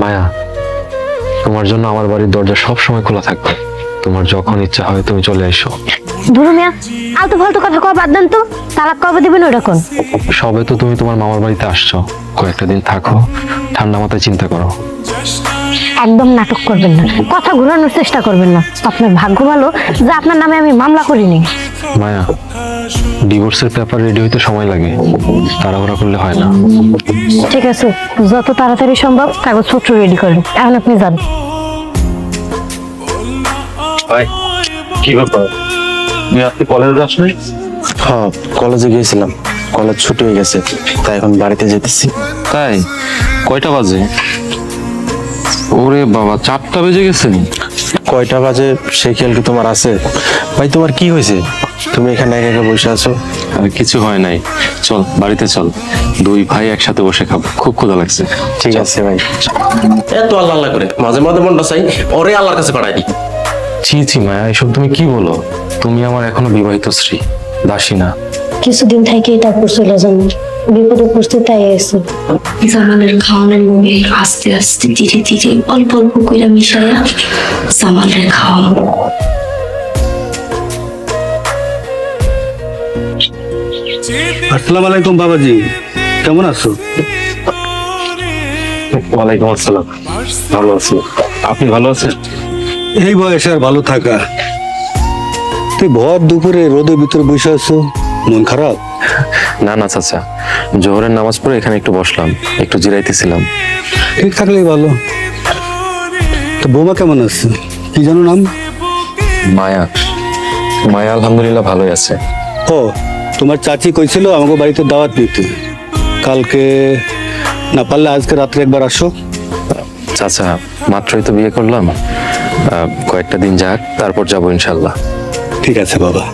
মায়া, তোমার জন্য আমার বাড়ির দরজা সব সময় খোলা থাকবে। তোমার যখন ইচ্ছা হয় তুমি চলে এসো। ধরো মিয়া, আলতু ফালতু কথা কওয়া বাদ দেন তো। তালাক কবে দিবেন ওটা কোন? সবে তো তুমি তোমার মামার বাড়িতে আসছো, কয়েকটা দিন থাকো, ঠান্ডা মাথায় চিন্তা করো। একদম নাটক করবেন না, কথা ঘোরানোর চেষ্টা করবেন না। আপনার ভাগ্য ভালো যে আপনার নামে আমি মামলা করিনি। মায়া, ডিভোর্সের পেপার রেডি হইতে সময় লাগে, তাড়াহুড়া করলে হয় না। ঠিক আছে, যত তাড়াতাড়ি সম্ভব কাগজপত্র রেডি করেন। এখন আপনি যান। ভাই, কি ব্যাপার? তুমি আজকে কলেজে যাস নাই? হ্যাঁ, কলেজে গিয়েছিলাম, কলেজ ছুটি হয়ে গেছে, তাই এখন বাড়িতে যেতেছি। তাই? কয়টা বাজে? ওরে বাবা, 4টা বেজে গেছে। কয়টা বাজে সেই খেয়াল কি তোমার আছে? ভাই, তোমার কি হয়েছে? তুমি এখানে একা একা বসে আছো। আর কিছু হয় নাই, চল বাড়িতে চল, দুই ভাই একসাথে বসে খাবো, খুব ক্ষুধা লাগছে। ঠিক আছে ভাই। এত আল্লাহ আল্লাহ করে মাঝে মাঝে মনটা চাই ওরে আল্লাহর কাছে পাঠাই দিই। ছি ছি মায়া, এসব তুমি কি বলো? তুমি আমার এখনো বিবাহিত স্ত্রী, দাসী না। কিছুদিন থেকে তারপর চলে যান, বিপদে পড়তে তাই এসে। জামালের খাওয়ানোর মনে আস্তে আস্তে ধীরে ধীরে অল্প অল্প করে মিশাইয়া জামালের খাওয়ানো। আসসালামু আলাইকুম বাবাজি, কেমন আছো? ওয়ালাইকুম আসসালাম, ভালো আছি। আপনি ভালো আছেন? এই বয়সে আর ভালো থাকা। তুই ভর দুপুরে রোদের ভিতরে বসে আছো, মন খারাপ? না না চাচা, জোহরের নামাজ পড়ে এখানে একটু বসলাম, একটু জিরাইতেছিলাম। ঠিক থাকলেই ভালো। তো বৌমা কেমন আছে? কি জানো নাম? মায়া। মায়া আলহামদুলিল্লাহ ভালোই আছে। ও, তোমার চাচি কইছিল আমাকে বাড়িতে দাওয়াত দিতে, কালকে না পারলে আজকে রাত্রে একবার আসো। চাচা, মাত্রই তো বিয়ে করলাম, কয়েকটা দিন যাক, তারপর যাবো ইনশাল্লাহ। ঠিক আছে বাবা।